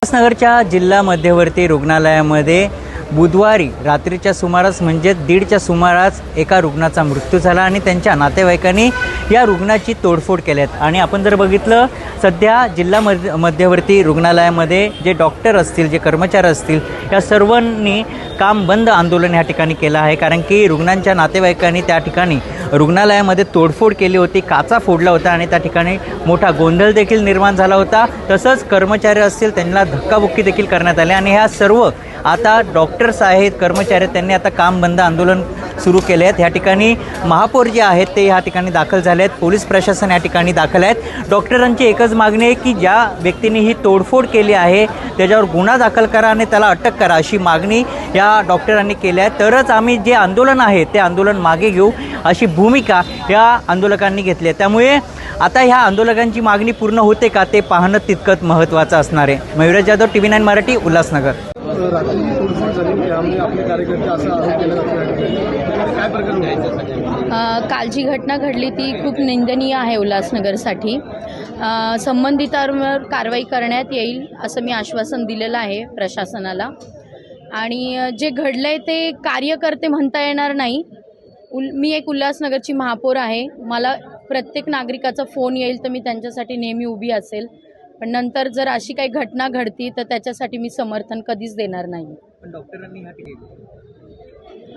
उल्हासनगरच्या जिल्हा मध्यवर्ती रुग्णालयामध्ये बुधवारी रात्रीच्या सुमारास म्हणजे 1:30च्या सुमारास एका रुग्णाचा मृत्यू झाला आणि त्यांच्या नातेवाईकांनी या रुग्णाची तोडफोड केली आहे। आणि आपण जर बघितलं सध्या जिल्हा मध्यवर्ती रुग्णालयामध्ये जे डॉक्टर असतील, जे कर्मचारी असतील, या सर्वांनी काम बंद आंदोलन या ठिकाणी केलं आहे। कारण की रुग्णांच्या नातेवाईकांनी त्या ठिकाणी रुग्णालयामध्ये तोडफोड केली होती, काचा फोडला होता आणि त्या ठिकाणी मोठा गोंधळ देखील निर्माण झाला होता। तसंच कर्मचारी असतील त्यांना धक्काबुक्की देखील करण्यात आली आणि ह्या सर्व आता डॉक्टर्स आहेत, कर्मचारी आहेत, त्यांनी आता काम बंद आंदोलन सुरू केले आहेत। ह्या ठिकाणी महापौर जे आहेत ते ह्या ठिकाणी दाखल झाले आहेत, पोलीस प्रशासन या ठिकाणी दाखल आहेत। डॉक्टरांची एकच मागणी आहे की ज्या व्यक्तीने ही तोडफोड केली आहे त्याच्यावर गुन्हा दाखल करा आणि त्याला अटक करा, अशी मागणी या डॉक्टरांनी केली आहे। तरच आम्ही जे आंदोलन आहे ते आंदोलन मागे घेऊ, अशी भूमिका या आंदोलकांनी घेतली आहे। त्यामुळे आता ह्या आंदोलकांची मागणी पूर्ण होते का ते पाहणं तितकंच महत्त्वाचं असणार आहे। मयुराज जाधव, TV9 मराठी, उल्हासनगर। काल जी घटना घडली ती खूप निंदनीय आहे उल्हासनगरसाठी। संबंधितांवर कारवाई करण्यात येईल असं मी आश्वासन दिलेलं आहे प्रशासनाला। आणि जे घडलंय ते कार्यकर्ते म्हणता येणार नाही। मी एक उल्हासनगरची महापौर आहे, मला प्रत्येक नागरिकाचा फोन येईल तर मी त्यांच्यासाठी नेहमी उभी असेल, पण नंतर जर अशी काही घटना घडती तर त्याच्यासाठी मी समर्थन कधीच देणार नाही। पण डॉक्टरांनी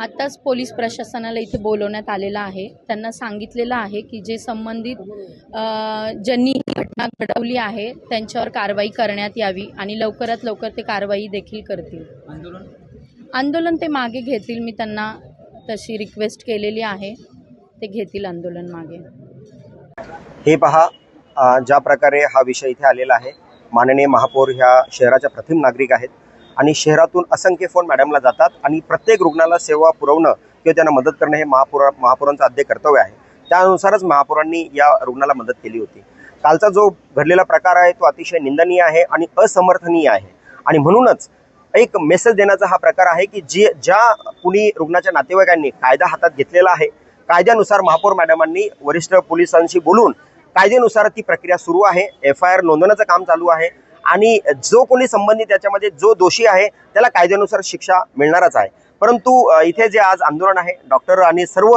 आत्ताच पोलीस प्रशासनाला इथे बोलवण्यात आलेलं आहे, त्यांना सांगितलेलं आहे की जे संबंधित ज्यांनी ही घटना घडवली आहे त्यांच्यावर कारवाई करण्यात यावी आणि लवकरात लवकर ते कारवाई देखील करतील। आंदोलन ते मागे घेतील, मी त्यांना तशी रिक्वेस्ट केलेली आहे, ते घेतील आंदोलन मागे। हे पहा, ज्या प्रकारे हा विषय इथे आलेला आहे, माननीय महापौर ह्या शहराच्या प्रथम नागरिक आहेत आणि शहरातून असंख्य फोन मॅडमला जातात आणि प्रत्येक रुग्णाला सेवा पुरवणं किंवा त्यांना मदत करणं हे महापौरांचं आद्य कर्तव्य आहे। त्यानुसारच महापौरांनी या रुग्णाला मदत केली होती। कालचा जो घडलेला प्रकार आहे तो अतिशय निंदनीय आहे आणि असमर्थनीय आहे आणि म्हणूनच एक मेसेज देण्याचा हा प्रकार आहे की ज्या कुणी रुग्णाच्या नातेवाईकांनी कायदा हातात घेतलेला आहे, कायद्यानुसार महापौर मॅडमांनी वरिष्ठ पोलिसांशी बोलून कायद्यानुसार ती प्रक्रिया सुरू आहे। FIR नोंदवण्याचं काम चालू आहे आणि जो कोणी संबंधित त्याच्यामध्ये जो दोषी आहे त्याला कायद्यानुसार शिक्षा मिळणारच आहे। परंतु इथे जे आज आंदोलन आहे, डॉक्टर आणि सर्व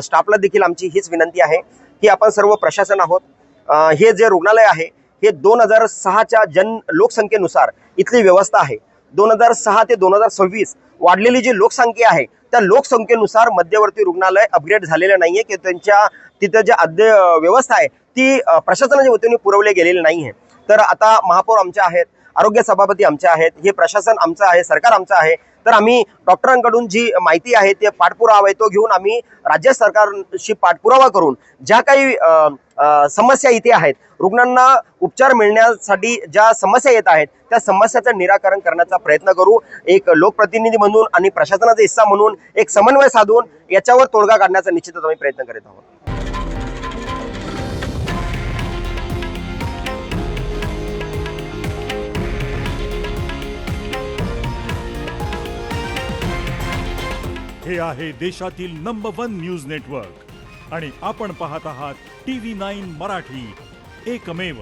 स्टाफला देखील आमची हीच विनंती आहे की आपण सर्व प्रशासन आहोत, हे जे रुग्णालय आहे हे 2006च्या लोकसंख्येनुसार इथली व्यवस्था आहे। 2006 ते 2026 वाढलेली जी लोकसंख्या आहे त्या लोकसंख्येनुसार मध्यवर्ती रुग्णालय अपग्रेड झालेलं नाहीये की त्यांच्या तिथं जे अद्य व्यवस्था आहे ती प्रशासनाच्या वतीने पुरवली गेलेली नाहीये। तर आता महापौर आमचे आहेत, आरोग्य सभापती आमचे आहेत, हे प्रशासन आमचं आहे, सरकार आमचं आहे। तर आम्ही डॉक्टरांकडून जी माहिती आहे ते पाठपुरावा आहे तो घेऊन आम्ही राज्य सरकारशी पाठपुरावा करून ज्या काही समस्या इथे आहेत, रुग्णांना उपचार मिळण्यासाठी ज्या समस्या येत आहेत त्या समस्याचं निराकरण करण्याचा प्रयत्न करू। एक लोकप्रतिनिधी म्हणून आणि प्रशासनाचा हिस्सा म्हणून एक समन्वय साधून याच्यावर तोडगा काढण्याचा निश्चितच आम्ही प्रयत्न करीत आहोत। हे आहे देशातील नंबर 1 न्यूज नेटवर्क आणि आपण पाहत आहात TV9 मराठी, एकमेव।